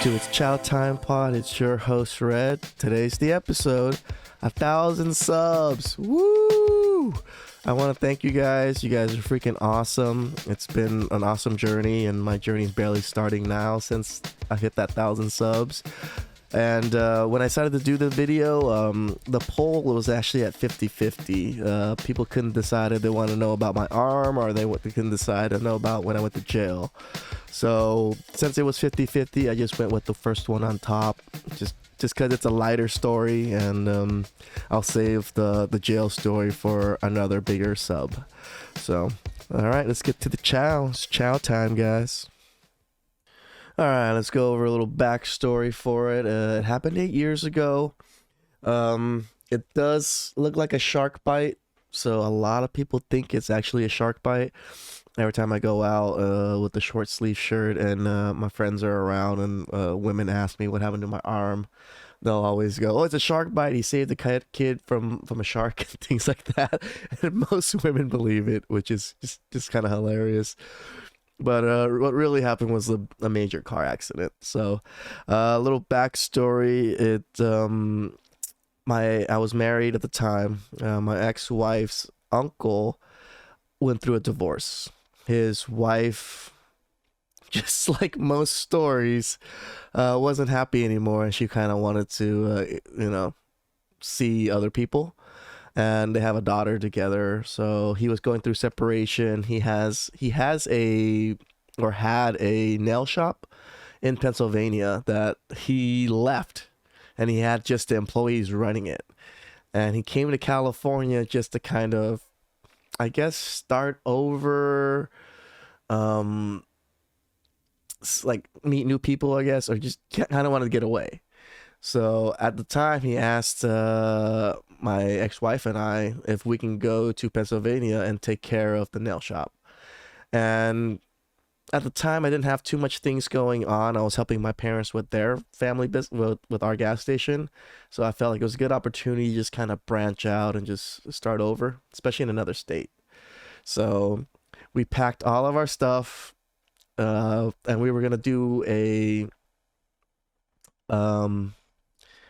to It's Chow Time Pod. It's your host, Red. Today's the episode. 1,000 subs. Woo! I want to thank you guys. You guys are freaking awesome. It's been an awesome journey, and my journey is barely starting now since I hit that 1,000 subs. And when I decided to do the video, the poll was actually at 50-50. People couldn't decide if they want to know about my arm or they couldn't decide to know about when I went to jail. So since it was 50-50, I just went with the first one on top, just because it's a lighter story, and I'll save the jail story for another bigger sub. So, all right, let's get to the chow. It's chow time, guys. All right, let's go over a little backstory for it. It happened 8 years ago. It does look like a shark bite, so a lot of people think it's actually a shark bite. Every time I go out with the short sleeve shirt and my friends are around and women ask me what happened to my arm, they'll always go, "Oh, it's a shark bite. He saved the kid from a shark," and things like that. And most women believe it, which is just kind of hilarious. But what really happened was a major car accident. So a little backstory. I was married at the time. My ex-wife's uncle went through a divorce. His wife, just like most stories, wasn't happy anymore, and she kind of wanted to, see other people. And they have a daughter together. So he was going through separation. He had a nail shop in Pennsylvania that he left, and he had just the employees running it. And he came to California just to kind of, I guess, start over, like meet new people, I guess, or just kind of wanted to get away. So at the time, he asked my ex-wife and I if we can go to Pennsylvania and take care of the nail shop. And at the time, I didn't have too much things going on. I was helping my parents with their family business, with our gas station. So I felt like it was a good opportunity to just kind of branch out and just start over, especially in another state. So we packed all of our stuff, and we were going to do a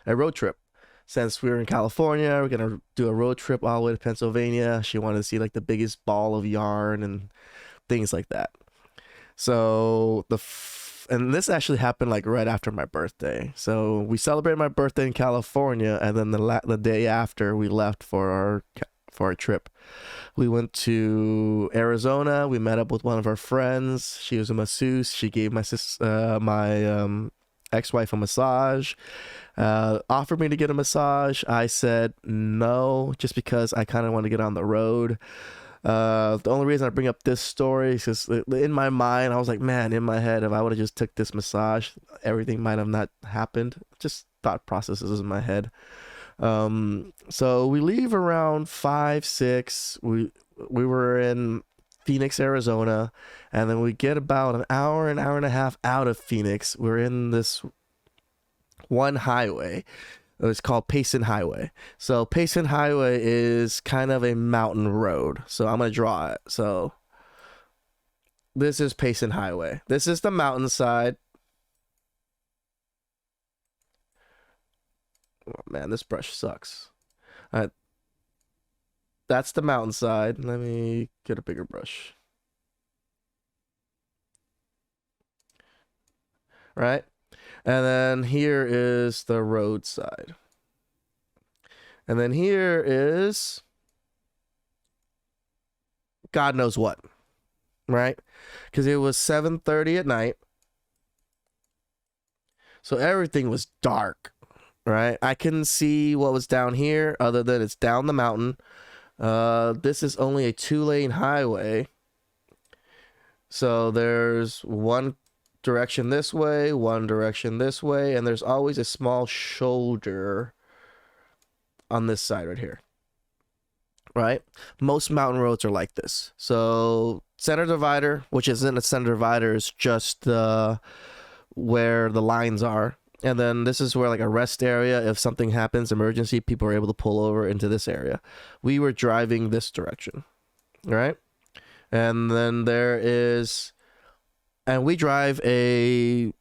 road trip. Since we were in California, we're gonna do a road trip all the way to Pennsylvania. She wanted to see like the biggest ball of yarn and things like that. So and this actually happened like right after my birthday. So we celebrated my birthday in California, and then the day after we left for our trip. We went to Arizona. We met up with one of our friends. She was a masseuse. She gave my ex-wife a massage, offered me to get a massage. I said no, just because I kind of want to get on the road. The only reason I bring up this story is because in my mind, I was like, man, in my head, if I would have just took this massage, everything might have not happened. Just thought processes in my head. So we leave around 5-6. We were in Phoenix, Arizona, and then we get about an hour and a half out of Phoenix. We're in this one highway. It's called Payson Highway. So Payson Highway is kind of a mountain road. So I'm going to draw it. So this is Payson Highway. This is the mountainside. Oh, man, this brush sucks. All right. That's the mountainside. Let me get a bigger brush. Right? And then here is the roadside. And then here is God knows what. Right? Because it was 7:30 at night. So everything was dark. Right? I couldn't see what was down here other than it's down the mountain. This is only a 2-lane highway. So there's one direction this way, one direction this way, and there's always a small shoulder on this side right here. Right? Most mountain roads are like this. So center divider, which isn't a center divider, is just where the lines are. And then this is where like a rest area. If something happens, emergency, people are able to pull over into this area. We were driving this direction, right? And then there is, and we drive a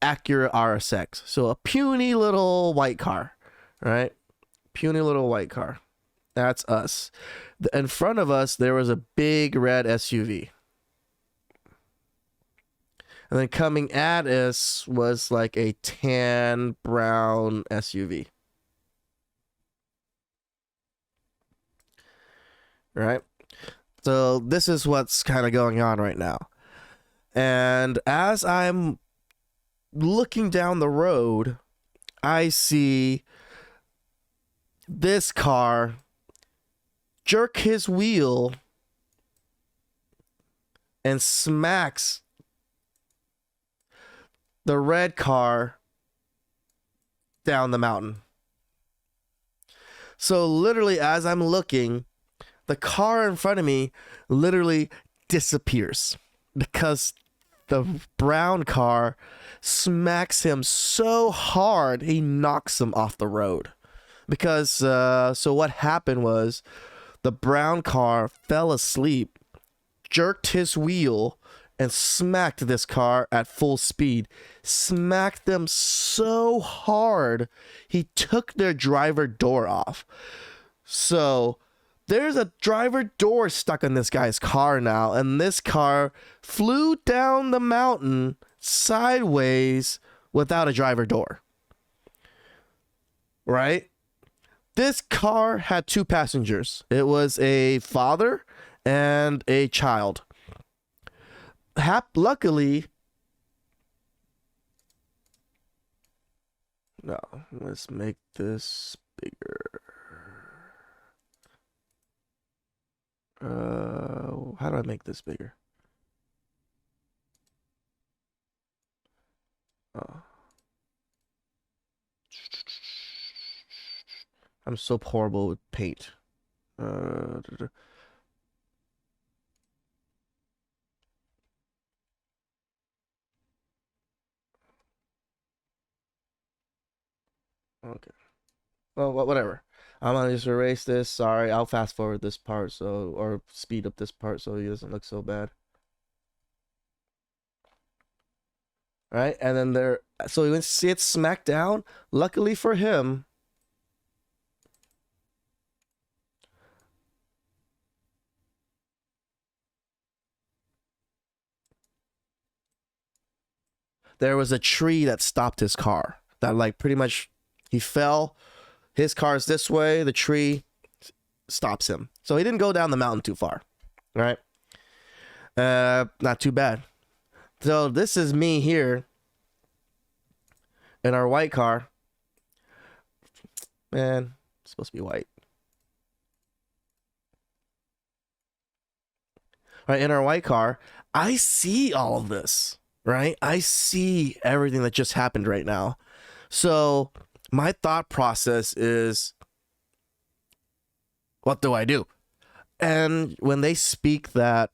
Acura RSX. So a puny little white car, right? Puny little white car. That's us. In front of us, there was a big red SUV. And then coming at us was like a tan brown SUV. Right? So this is what's kind of going on right now. And as I'm looking down the road, I see this car jerk his wheel and smacks the red car down the mountain. So literally, as I'm looking, the car in front of me literally disappears because the brown car smacks him so hard he knocks him off the road. Because so what happened was the brown car fell asleep, jerked his wheel, and smacked this car at full speed. Smacked them so hard he took their driver door off. So there's a driver door stuck in this guy's car now, and this car flew down the mountain sideways without a driver door. Right? This car had two passengers. It was a father and a child. Luckily, no, let's make this bigger. How do I make this bigger? Oh. I'm so horrible with paint. Okay. Well, whatever. I'm gonna just erase this. Sorry, I'll fast forward this part or speed up this part so he doesn't look so bad. Right, and then so he went to see it smack down. Luckily for him, there was a tree that stopped his car. That like pretty much he fell. His car's this way. The tree stops him. So he didn't go down the mountain too far. Right? Not too bad. So this is me here in our white car. Man, it's supposed to be white. Right, in our white car, I see all of this. Right? I see everything that just happened right now. So my thought process is, what do I do? And when they speak that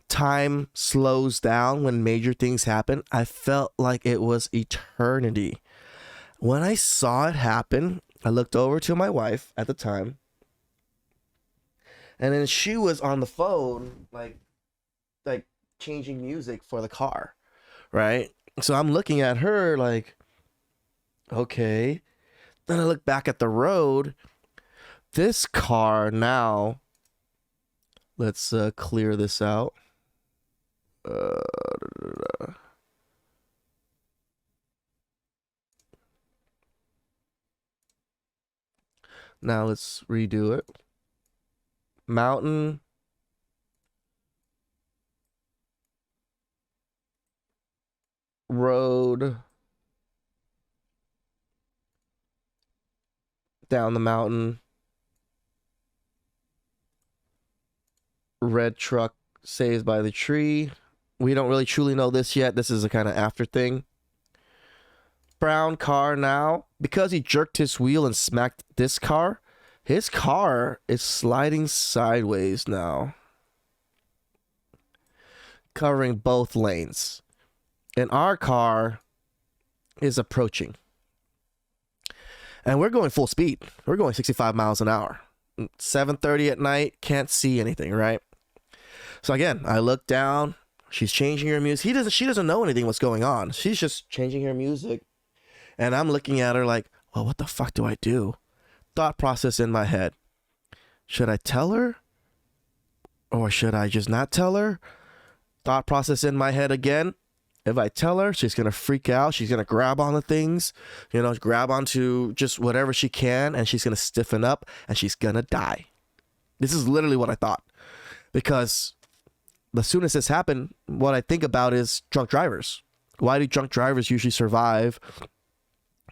time slows down when major things happen, I felt like it was eternity. When I saw it happen, I looked over to my wife at the time, and then she was on the phone, like changing music for the car, right? So I'm looking at her like, okay. Then I look back at the road. This car now, let's clear this out. Now let's redo it. Mountain. Road. Down the mountain. Red truck saved by the tree. We don't really truly know this yet. This is a kind of after thing. Brown car now. Because he jerked his wheel and smacked this car, his car is sliding sideways now, covering both lanes. And our car is approaching. And we're going full speed. We're going 65 miles an hour. 7:30 at night, can't see anything, right? So again, I look down. She's changing her music. She doesn't know anything what's going on. She's just changing her music. And I'm looking at her like, well, what the fuck do I do? Thought process in my head. Should I tell her? Or should I just not tell her? Thought process in my head again. If I tell her, she's going to freak out. She's going to grab onto things, grab onto just whatever she can, and she's going to stiffen up, and she's going to die. This is literally what I thought. Because as soon as this happened, what I think about is drunk drivers. Why do drunk drivers usually survive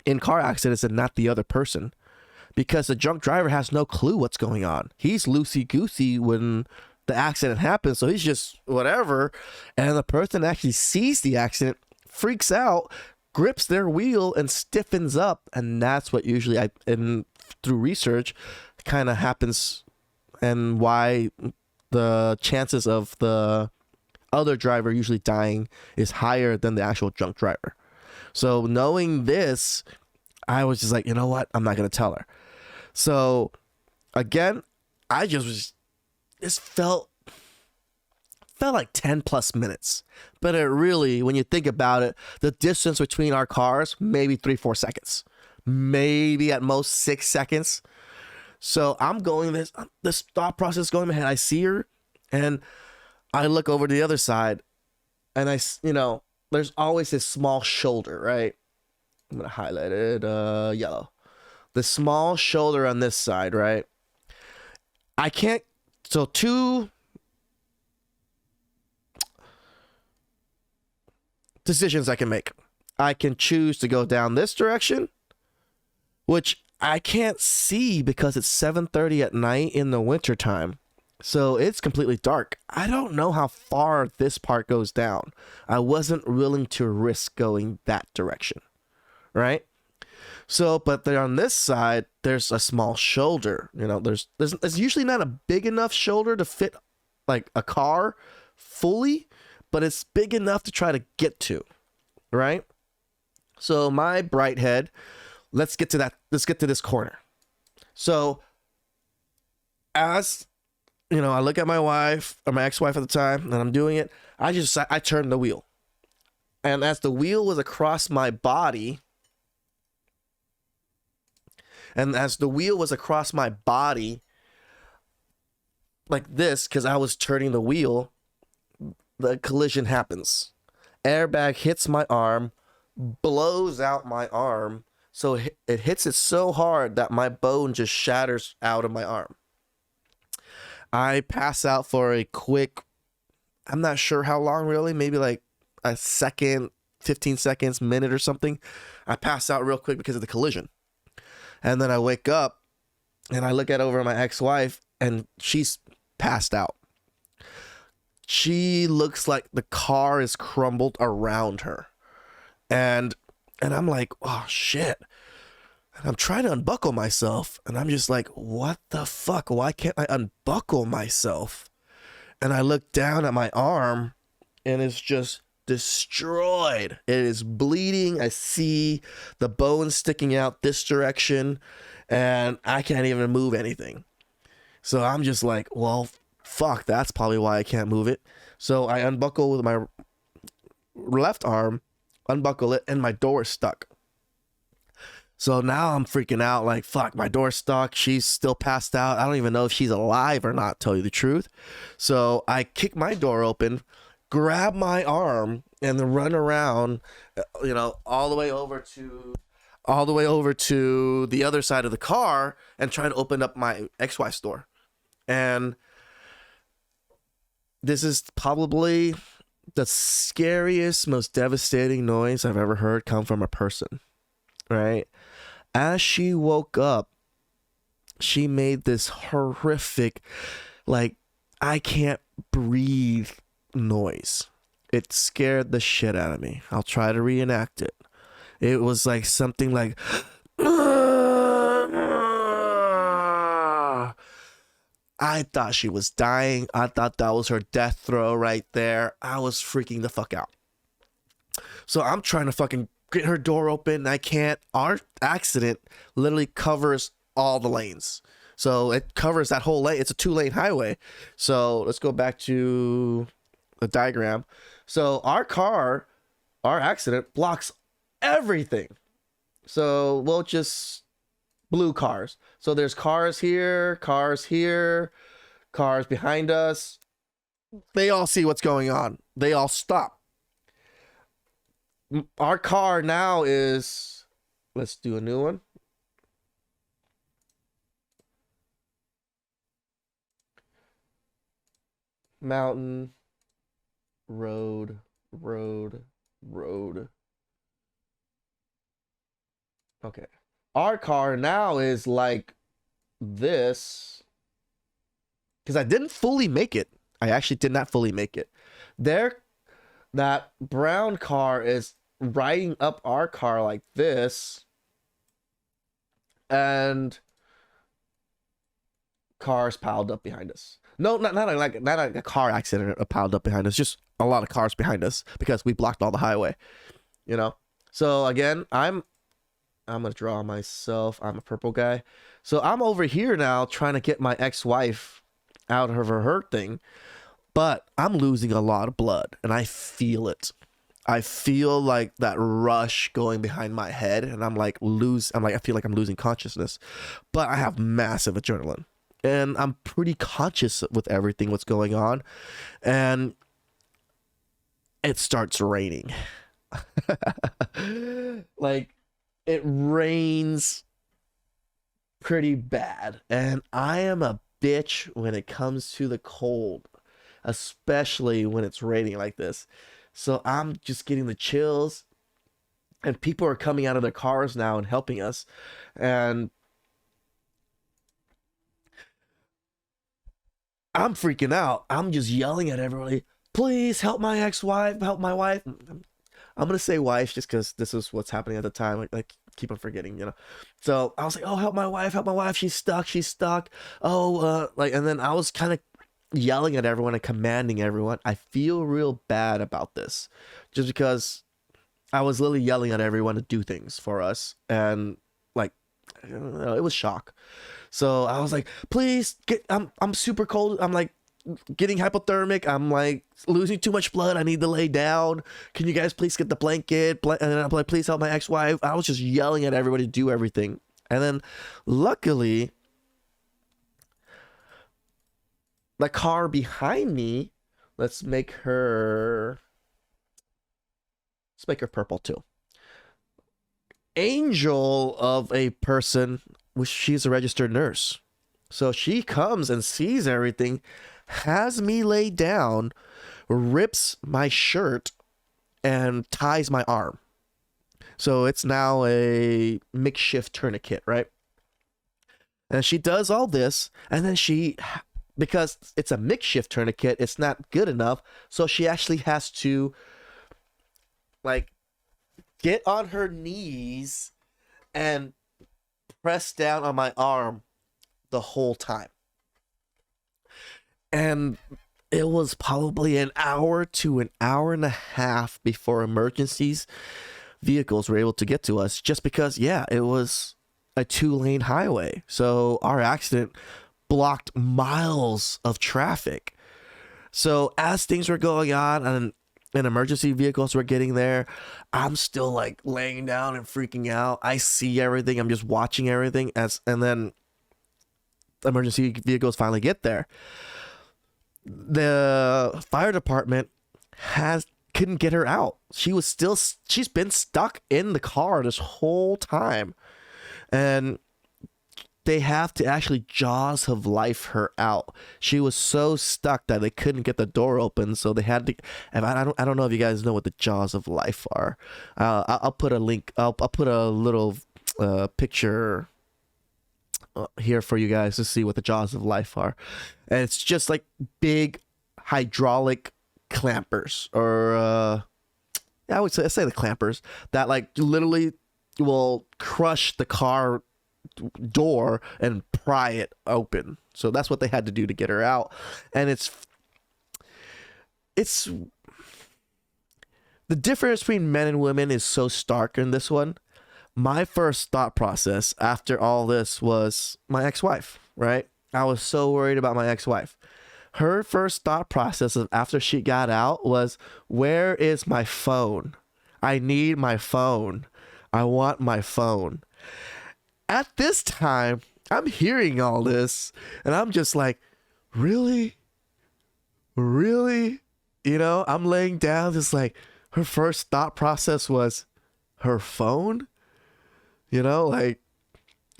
in car accidents and not the other person? Because the drunk driver has no clue what's going on. He's loosey-goosey when the accident happens, so he's just whatever, and the person actually sees the accident, freaks out, grips their wheel, and stiffens up, and that's what usually through research kind of happens, and why the chances of the other driver usually dying is higher than the actual drunk driver. So knowing this, I was just like, you know what, I'm not gonna tell her. So again, I just was. This felt like 10 plus minutes, but it really, when you think about it, the distance between our cars, maybe 3-4 seconds, maybe at most 6 seconds. So I'm going, this thought process going in my head. I see her and I look over to the other side and there's always this small shoulder, right? I'm going to highlight it, yellow. The small shoulder on this side, right? So two decisions I can make. I can choose to go down this direction, which I can't see because it's 7:30 at night in the wintertime. So it's completely dark. I don't know how far this part goes down. I wasn't willing to risk going that direction, right? So, but there on this side, there's a small shoulder. There's usually not a big enough shoulder to fit like a car fully, but it's big enough to try to get to, right? So my bright head, let's get to that. Let's get to this corner. So as I look at my wife or my ex-wife at the time, and I'm doing it. I turned the wheel, and as the wheel was across my body. And as the wheel was across my body, like this, because I was turning the wheel, the collision happens. Airbag hits my arm, blows out my arm, so it hits it so hard that my bone just shatters out of my arm. I pass out for a quick, I'm not sure how long really, maybe like a second, 15 seconds, minute or something. I pass out real quick because of the collision. And then I wake up and I look over my ex-wife and she's passed out. She looks like the car is crumbled around her. And I'm like, oh shit. And I'm trying to unbuckle myself. And I'm just like, what the fuck? Why can't I unbuckle myself? And I look down at my arm and it's just destroyed. It is bleeding. I see the bone sticking out this direction and I can't even move anything. So I'm just like, well, fuck, that's probably why I can't move it. So I unbuckle with my left arm, unbuckle it, and my door is stuck. So now I'm freaking out like, fuck, my door's stuck. She's still passed out. I don't even know if she's alive or not, tell you the truth. So I kick my door open, grab my arm and then run around, all the way over to the other side of the car and try to open up my ex-wife's door. And this is probably the scariest, most devastating noise I've ever heard come from a person, right? As she woke up, she made this horrific, like, I can't breathe noise. It scared the shit out of me. I'll try to reenact it. It was like something like I thought she was dying. I thought that was her death throw right there. I was freaking the fuck out. So I'm trying to fucking get her door open. I can't. Our accident literally covers all the lanes. So it covers that whole lane. It's a 2-lane highway. So let's go back to a diagram. So our accident blocks everything. So we'll just blue cars. So there's cars here, cars behind us. They all see what's going on. They all stop. Our car now is, let's do a new one. Mountain, road. Okay. Our car now is like this. Because I didn't fully make it. I actually did not fully make it. That brown car is riding up our car like this. And cars piled up behind us. No, not like a car accident piled up behind us. Just a lot of cars behind us because we blocked all the highway. You know? So again, I'm gonna draw myself. I'm a purple guy. So I'm over here now trying to get my ex-wife out of her thing, but I'm losing a lot of blood and I feel it. I feel like that rush going behind my head, and I feel like I'm losing consciousness, but I have massive adrenaline and I'm pretty conscious with everything what's going on, and it starts raining. Like, it rains pretty bad, and I am a bitch when it comes to the cold, especially when it's raining like this. So I'm just getting the chills, and people are coming out of their cars now and helping us, and I'm freaking out. I'm just yelling at everybody, please help my ex-wife, help my wife. I'm gonna say wife just because this is what's happening at the time. Like keep on forgetting, you know. So I was like, oh, help my wife, she's stuck. Oh, and then I was kind of yelling at everyone and commanding everyone. I feel real bad about this, just because I was literally yelling at everyone to do things for us, and like, I don't know, it was shock. So I was like, please I'm super cold. I'm like getting hypothermic. I'm like losing too much blood. I need to lay down. Can you guys please get the blanket? And then I'm like, please help my ex-wife. I was just yelling at everybody to do everything. And then luckily, the car behind me, let's make her purple too. Angel of a person, she's a registered nurse. So she comes and sees everything, has me lay down, rips my shirt, and ties my arm. So it's now a makeshift tourniquet, right? And she does all this, and then because it's a makeshift tourniquet, it's not good enough, so she actually has to like get on her knees and press down on my arm the whole time. And it was probably an hour to an hour and a half before emergencies vehicles were able to get to us, just because, yeah, it was a 2-lane highway. So our accident blocked miles of traffic. So as things were going on and emergency vehicles were getting there, I'm still like laying down and freaking out. I see everything. I'm just watching everything and then emergency vehicles finally get there. The fire department couldn't get her out. She's been stuck in the car this whole time, and they have to actually jaws of life her out. She was so stuck that they couldn't get the door open, so they had to. And I don't know if you guys know what the jaws of life are. I'll put a link. I'll put a little picture here for you guys to see what the jaws of life are. And it's just like big hydraulic clampers, or I would say the clampers that like literally will crush the car door and pry it open. So that's what they had to do to get her out. And it's the difference between men and women is so stark in this one. My first thought process after all this was my ex-wife, right? I was so worried about my ex-wife. Her first thought process of after she got out was, where is my phone? I need my phone. I want my phone. At this time, I'm hearing all this and I'm just like, really? Really? You know, I'm laying down just like, her first thought process was her phone, you know, like,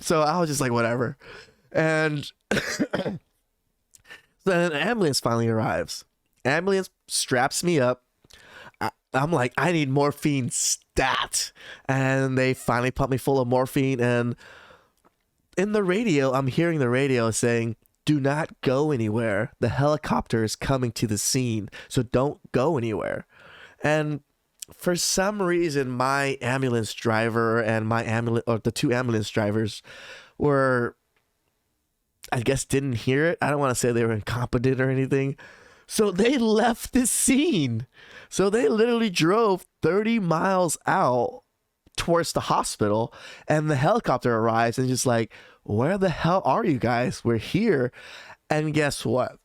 so I was just like, whatever. And then an ambulance finally arrives. Ambulance straps me up. I'm like, I need morphine stat. And they finally pump me full of morphine. And in the radio, I'm hearing the radio saying, do not go anywhere. The helicopter is coming to the scene, so don't go anywhere. And for some reason, my ambulance driver and the two ambulance drivers were, I guess, didn't hear it. I don't want to say they were incompetent or anything. So they left the scene. So they literally drove 30 miles out towards the hospital, and the helicopter arrives and just like, where the hell are you guys? We're here. And guess what?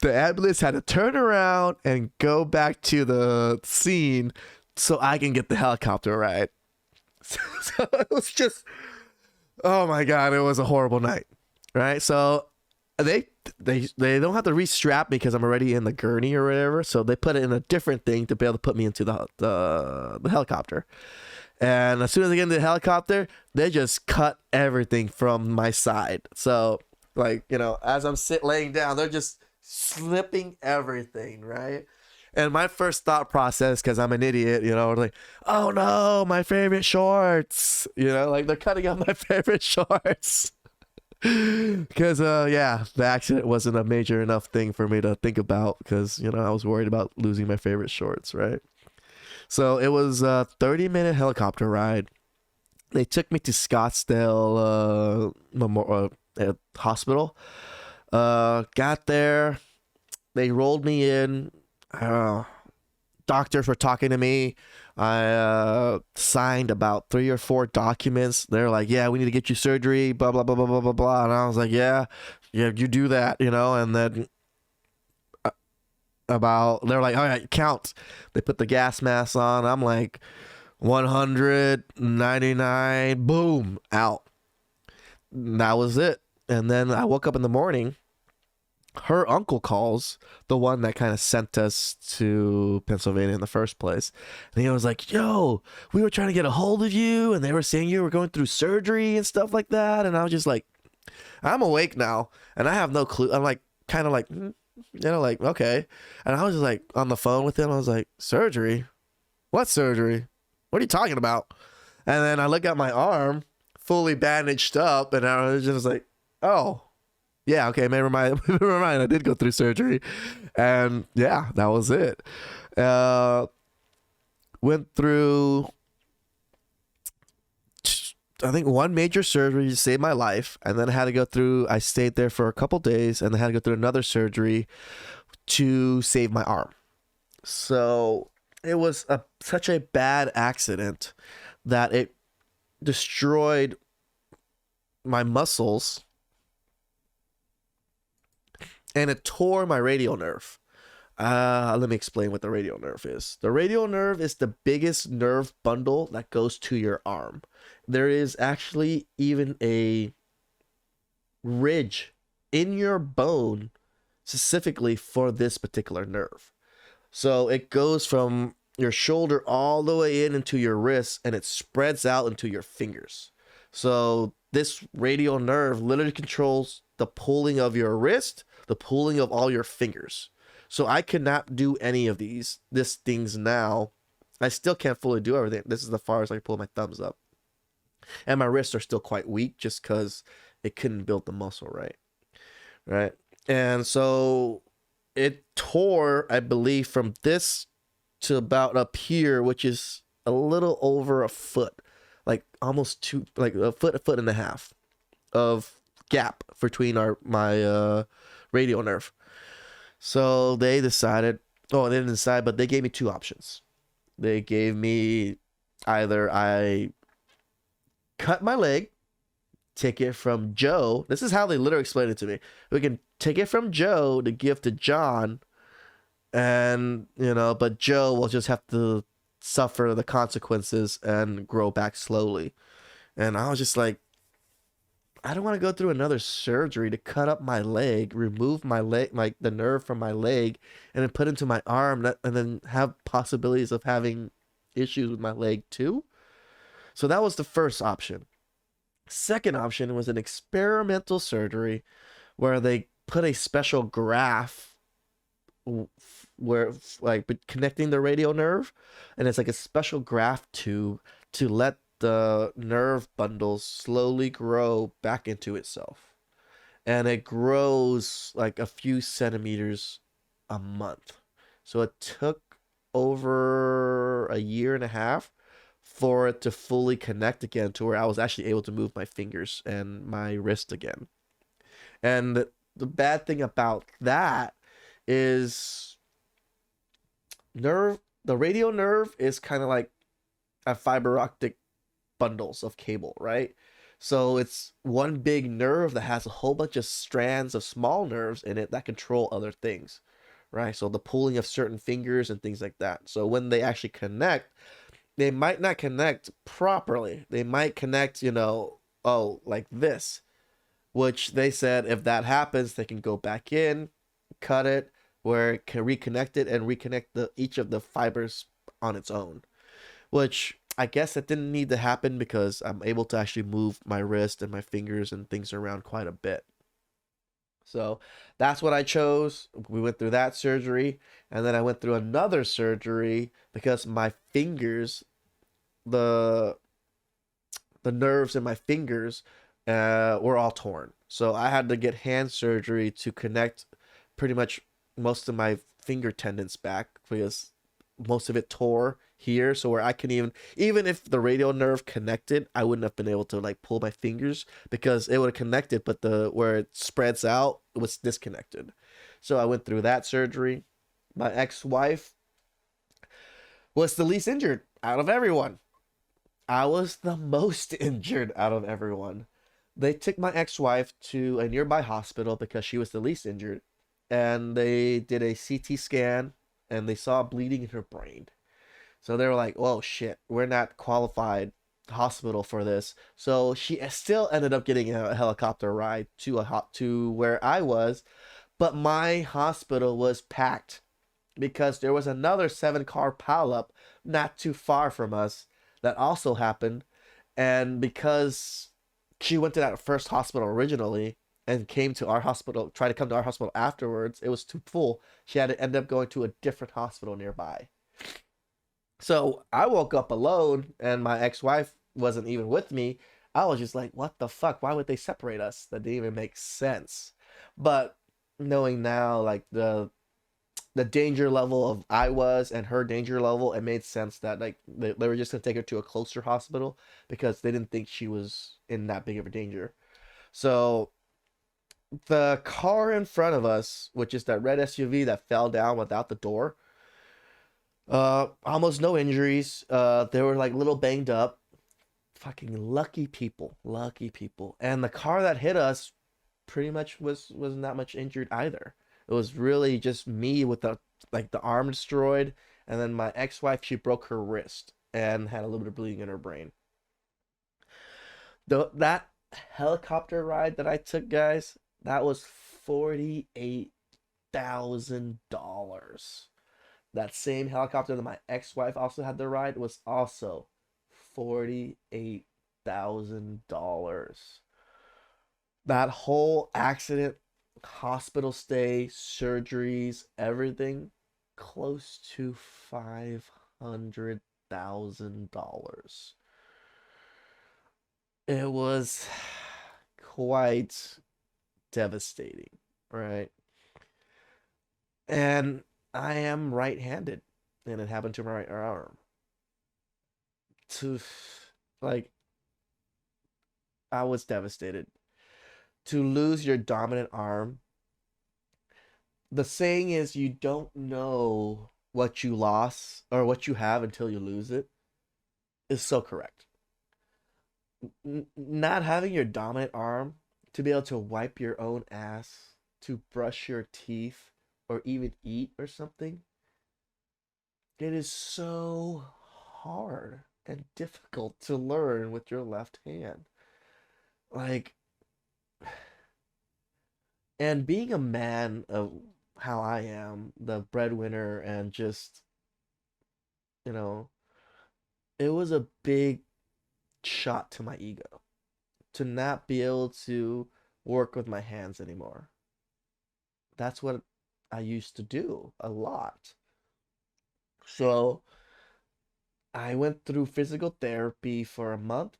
The ambulance had to turn around and go back to the scene so I can get the helicopter ride. So it was just, oh my God, it was a horrible night. Right? So they don't have to restrap me because I'm already in the gurney or whatever. So they put it in a different thing to be able to put me into the helicopter. And as soon as I get into the helicopter, they just cut everything from my side. So, like, you know, as I'm laying down, they're just slipping everything, right? And my first thought process, because I'm an idiot, you know, like, oh no, my favorite shorts. You know, like they're cutting out my favorite shorts. Because, yeah, the accident wasn't a major enough thing for me to think about because, you know, I was worried about losing my favorite shorts, right? So it was a 30-minute helicopter ride. They took me to Scottsdale Hospital. Got there. They rolled me in. Doctors were talking to me. I signed about 3 or 4 documents. They're like, yeah, we need to get you surgery, blah, blah, blah, blah, blah, blah, blah. And I was like, yeah, you do that, you know, and then they're like, all right, count. They put the gas mask on. I'm like, 199, boom, out. And that was it. And then I woke up in the morning. Her uncle calls, the one that kind of sent us to Pennsylvania in the first place. And he was like, yo, we were trying to get a hold of you. And they were saying you were going through surgery and stuff like that. And I was just like, I'm awake now. And I have no clue. I'm like, kind of like, you know, like, okay. And I was just like on the phone with him. I was like, surgery? What surgery? What are you talking about? And then I look at my arm fully bandaged up and I was just like, oh, yeah, okay, never mind. I did go through surgery. And yeah, that was it. Went through, I think, one major surgery to save my life. And then I stayed there for a couple days and then had to go through another surgery to save my arm. So it was such a bad accident that it destroyed my muscles and it tore my radial nerve. Let me explain what the radial nerve is. The radial nerve is the biggest nerve bundle that goes to your arm. There is actually even a ridge in your bone specifically for this particular nerve. So it goes from your shoulder all the way into your wrist and it spreads out into your fingers. So this radial nerve literally controls the pulling of your wrist, the pulling of all your fingers. So I could not do any of these things now. I still can't fully do everything. This is the farthest I can pull my thumbs up. And my wrists are still quite weak just because it couldn't build the muscle right. Right. And so it tore, I believe, from this to about up here, which is a little over a foot, like almost like a foot and a half of gap between my radial nerve. So they decided, they didn't decide, but they gave me 2 options. They gave me either I cut my leg take it from Joe. This is how they literally explained it to me. We can take it from Joe to give to John, and but Joe will just have to suffer the consequences and grow back slowly. And I was just like, I don't want to go through another surgery to cut up my leg, remove my leg, like the nerve from my leg, and then put into my arm, and then have possibilities of having issues with my leg too. So that was the first option. Second option was an experimental surgery where they put a special graft where like connecting the radial nerve, and it's like a special graft tube to let the nerve bundles slowly grow back into itself, and it grows like a few centimeters a month. So it took over a year and a half for it to fully connect again to where I was actually able to move my fingers and my wrist again. And the bad thing about that is the radial nerve is kind of like a fiber optic bundles of cable, right? So it's one big nerve that has a whole bunch of strands of small nerves in it that control other things, right? So the pulling of certain fingers and things like that. So when they actually connect, they might not connect properly. They might connect, like this, which they said if that happens, they can go back in, cut it, where it can reconnect it and reconnect each of the fibers on its own, which I guess it didn't need to happen because I'm able to actually move my wrist and my fingers and things around quite a bit. So that's what I chose. We went through that surgery, and then I went through another surgery because my fingers, the nerves in my fingers were all torn. So I had to get hand surgery to connect pretty much most of my finger tendons back because most of it tore here. So where I can even if the radial nerve connected, I wouldn't have been able to like pull my fingers because it would have connected, but where it spreads out, it was disconnected. So I went through that surgery. My ex-wife was the least injured out of everyone. I was the most injured out of everyone. They took my ex-wife to a nearby hospital because she was the least injured, and they did a CT scan and they saw bleeding in her brain. So they were like, "Oh shit, we're not qualified hospital for this." So she still ended up getting a helicopter ride to where I was, but my hospital was packed because there was another 7-car pileup not too far from us that also happened, and because she went to that first hospital originally and came to our hospital, tried to come to our hospital afterwards, it was too full. She had to end up going to a different hospital nearby. So I woke up alone and my ex-wife wasn't even with me. I was just like, what the fuck? Why would they separate us? That didn't even make sense. But knowing now, like the danger level of I was and her danger level, it made sense that like they were just gonna take her to a closer hospital because they didn't think she was in that big of a danger. So the car in front of us, which is that red SUV that fell down without the door, almost no injuries. They were like little banged up. Fucking lucky people, lucky people. And the car that hit us pretty much was not much injured either. It was really just me with the arm destroyed, and then my ex-wife, she broke her wrist and had a little bit of bleeding in her brain. That helicopter ride that I took, guys, that was $48,000. That same helicopter that my ex-wife also had to ride was also $48,000. That whole accident, hospital stay, surgeries, everything, close to $500,000. It was quite devastating, right? And I am right-handed, and it happened to my right arm. To like, I was devastated. To lose your dominant arm, the saying is you don't know what you lost or what you have until you lose it, is so correct. not having your dominant arm to be able to wipe your own ass, to brush your teeth, or even eat or something, it is so hard and difficult to learn with your left hand. Like, and being a man of how I am, the breadwinner, and just, you know, it was a big shot to my ego to not be able to work with my hands anymore. That's what I used to do a lot. So I went through physical therapy for a month,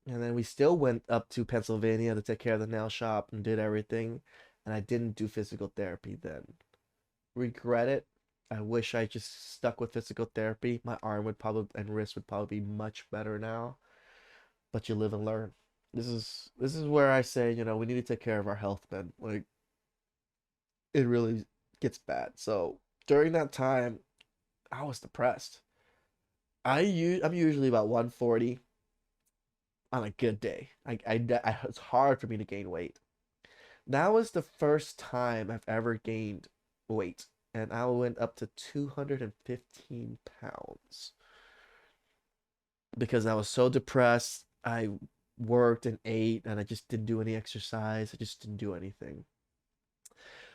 and then we still went up to Pennsylvania to take care of the nail shop and did everything. And I didn't do physical therapy then. Regret it. I wish I just stuck with physical therapy. My arm would probably and wrist would probably be much better now. But you live and learn. This is where I say, we need to take care of our health, man. Like it really gets bad. So during that time, I was depressed. I'm usually about 140 on a good day. It's hard for me to gain weight. That was the first time I've ever gained weight, and I went up to 215 pounds because I was so depressed. I worked and ate, and I just didn't do any exercise. I just didn't do anything.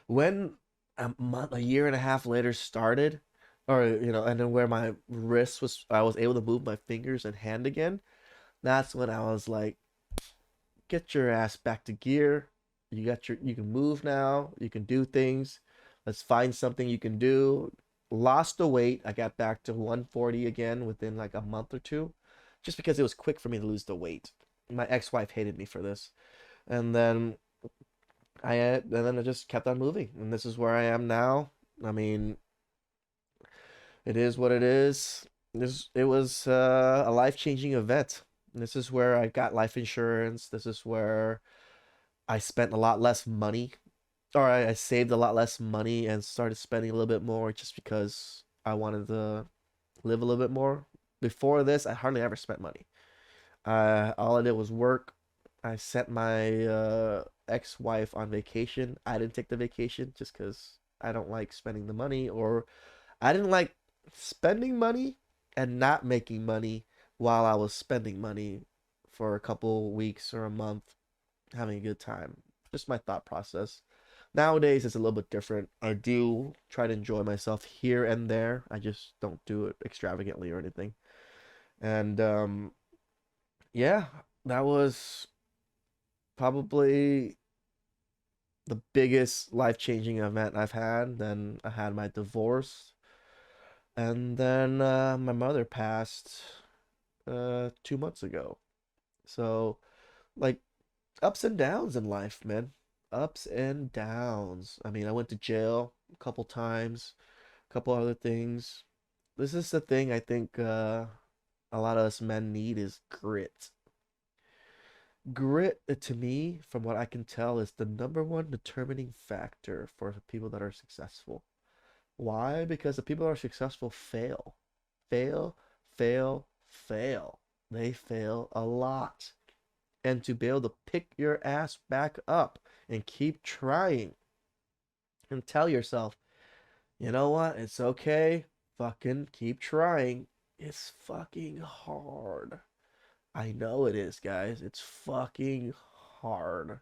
When a year and a half later started, or and then where my wrist was, I was able to move my fingers and hand again. That's when I was like, get your ass back to gear. You can move now. You can do things. Let's find something you can do. Lost the weight. I got back to 140 again within like a month or two, just because it was quick for me to lose the weight. My ex-wife hated me for this, and then I just kept on moving, and this is where I am now. I mean, it is what it is. It was a life-changing event. This is where I got life insurance. This is where I spent a lot less money, or I saved a lot less money and started spending a little bit more just because I wanted to live a little bit more. Before this, I hardly ever spent money. All I did was work. I sent my ex-wife on vacation. I didn't take the vacation just because I don't like spending the money, or I didn't like spending money and not making money while I was spending money for a couple weeks or a month having a good time. Just my thought process. Nowadays, it's a little bit different. I do try to enjoy myself here and there. I just don't do it extravagantly or anything. And yeah, that was probably the biggest life-changing event I've had. Then I had my divorce, and then my mother passed 2 months ago. So, like, ups and downs in life, man. Ups and downs. I mean, I went to jail a couple times, a couple other things. This is the thing I think a lot of us men need is grit. Grit, to me, from what I can tell, is the number one determining factor for people that are successful. Why? Because the people that are successful fail. Fail, fail, fail. They fail a lot. And to be able to pick your ass back up and keep trying and tell yourself, you know what? It's okay. Fucking keep trying. It's fucking hard. I know it is, guys. It's fucking hard.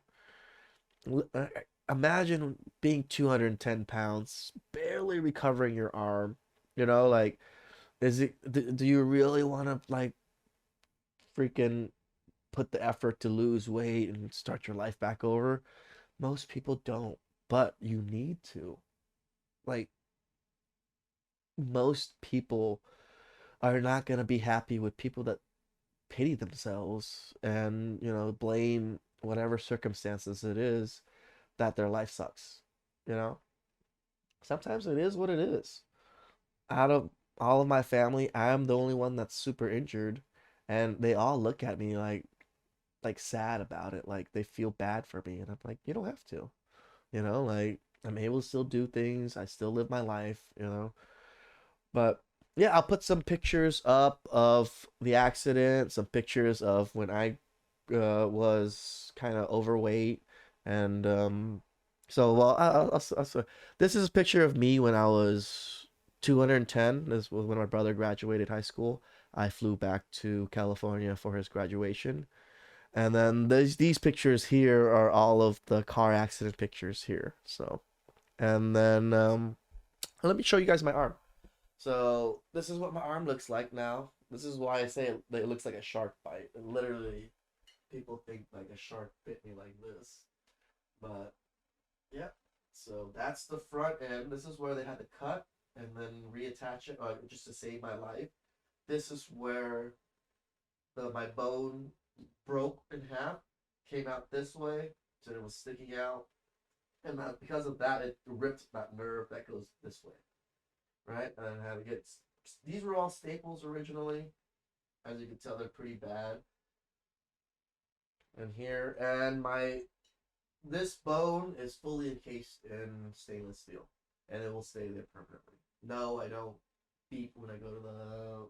Imagine being 210 pounds, barely recovering your arm. Like, do you really want to, like, freaking put the effort to lose weight and start your life back over? Most people don't, but you need to. Like, most people are not going to be happy with people that pity themselves and, blame whatever circumstances it is that their life sucks. You know, sometimes it is what it is. Out of all of my family, I'm the only one that's super injured, and they all look at me like sad about it, like they feel bad for me, and I'm like, you don't have to. Like I'm able to still do things. I still live my life. But yeah, I'll put some pictures up of the accident, some pictures of when I was kind of overweight, and so well, this is a picture of me when I was 210. This was when my brother graduated high school. I flew back to California for his graduation. And then these pictures here are all of the car accident pictures here. So, and then let me show you guys my arm. So this is what my arm looks like now. This is why I say it looks like a shark bite. And literally, people think like a shark bit me like this. But yeah, so that's the front end. This is where they had to cut and then reattach it, just to save my life. This is where my bone broke in half, came out this way, so it was sticking out, and because of that, it ripped that nerve that goes this way, right? And I had to get these were all staples originally. As you can tell, they're pretty bad. And here, and this bone is fully encased in stainless steel, and it will stay there permanently. No, I don't beep when I go to the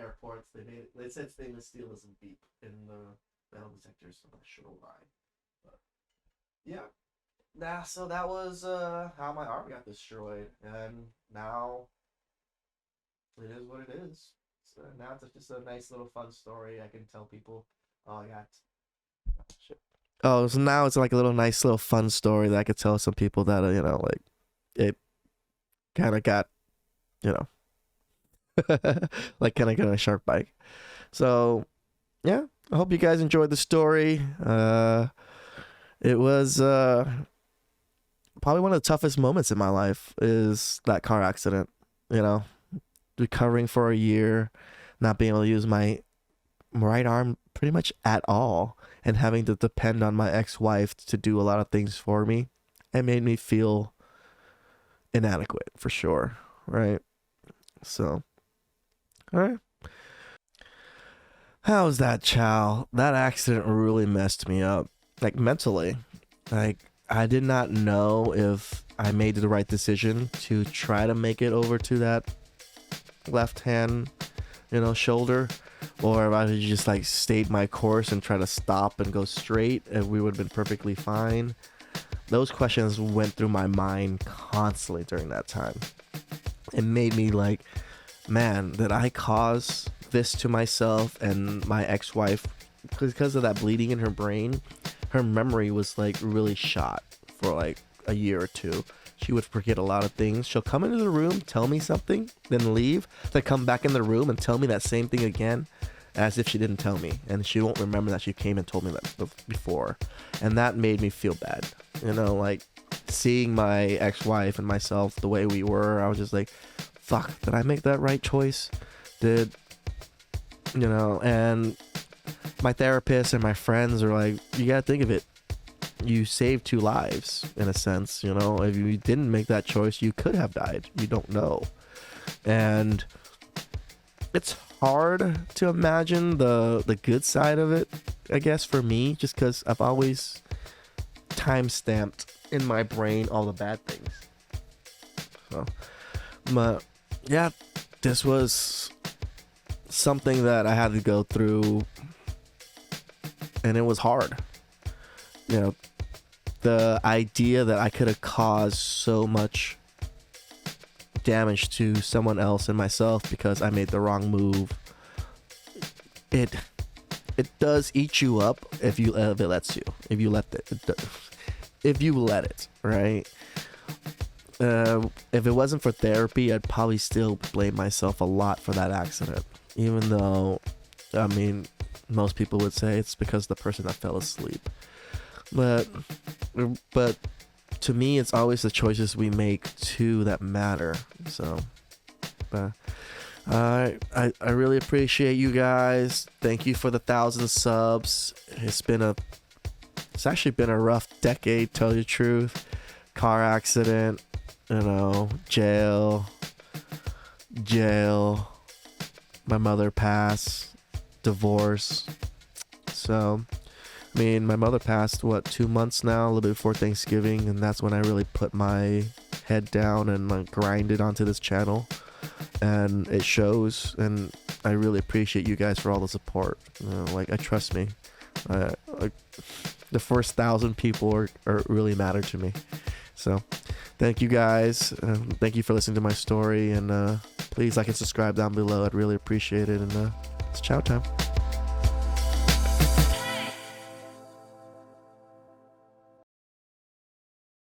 airports. They said stainless steel doesn't beep in the metal detectors. I'm not sure why, but yeah. So that was how my arm got destroyed, and now it is what it is. So now it's just a nice little fun story. I can tell people, oh, I got shit. Oh, so now it's like a little nice little fun story that I could tell some people that like it kind of got, you know, like kind of got a shark bite. So yeah, I hope you guys enjoyed the story. It was probably one of the toughest moments in my life is that car accident. You know, recovering for a year, not being able to use my right arm pretty much at all, and having to depend on my ex-wife to do a lot of things for me. It made me feel inadequate for sure, right? So, all right. How's that, Chow? That accident really messed me up, like mentally. Like, I did not know if I made the right decision to try to make it over to that left hand, shoulder, or if I had just like stayed my course and try to stop and go straight, and we would have been perfectly fine. Those questions went through my mind constantly during that time. It made me like, man, did I cause this to myself and my ex-wife? Because of that bleeding in her brain, her memory was like really shot for like a year or two. She would forget a lot of things. She'll come into the room, tell me something, then leave, to come back in the room and tell me that same thing again, as if she didn't tell me. And she won't remember that she came and told me that before. And that made me feel bad. Like seeing my ex-wife and myself the way we were, I was just like, fuck, did I make that right choice? And my therapist and my friends are like, you gotta think of it. You saved 2 lives, in a sense. If you didn't make that choice, you could have died. You don't know. And it's hard to imagine the good side of it, I guess, for me, just because I've always time-stamped in my brain all the bad things. So, but yeah, this was something that I had to go through, and it was hard. The idea that I could have caused so much damage to someone else and myself because I made the wrong move, it does eat you up if it lets you. If you let it, right? If it wasn't for therapy, I'd probably still blame myself a lot for that accident, even though, I mean, most people would say it's because the person that fell asleep. But to me, it's always the choices we make too that matter. So, I really appreciate you guys. Thank you for the 1,000 subs. It's actually been a rough decade, tell you the truth. Car accident, jail, my mother passed, divorce. So, I mean, my mother passed, 2 months now, a little bit before Thanksgiving, and that's when I really put my head down and like grinded onto this channel, and it shows. And I really appreciate you guys for all the support. Trust me, Like the first 1,000 people are really matter to me. So thank you guys. Thank you for listening to my story, and please like and subscribe down below. I'd really appreciate it. And it's chow time.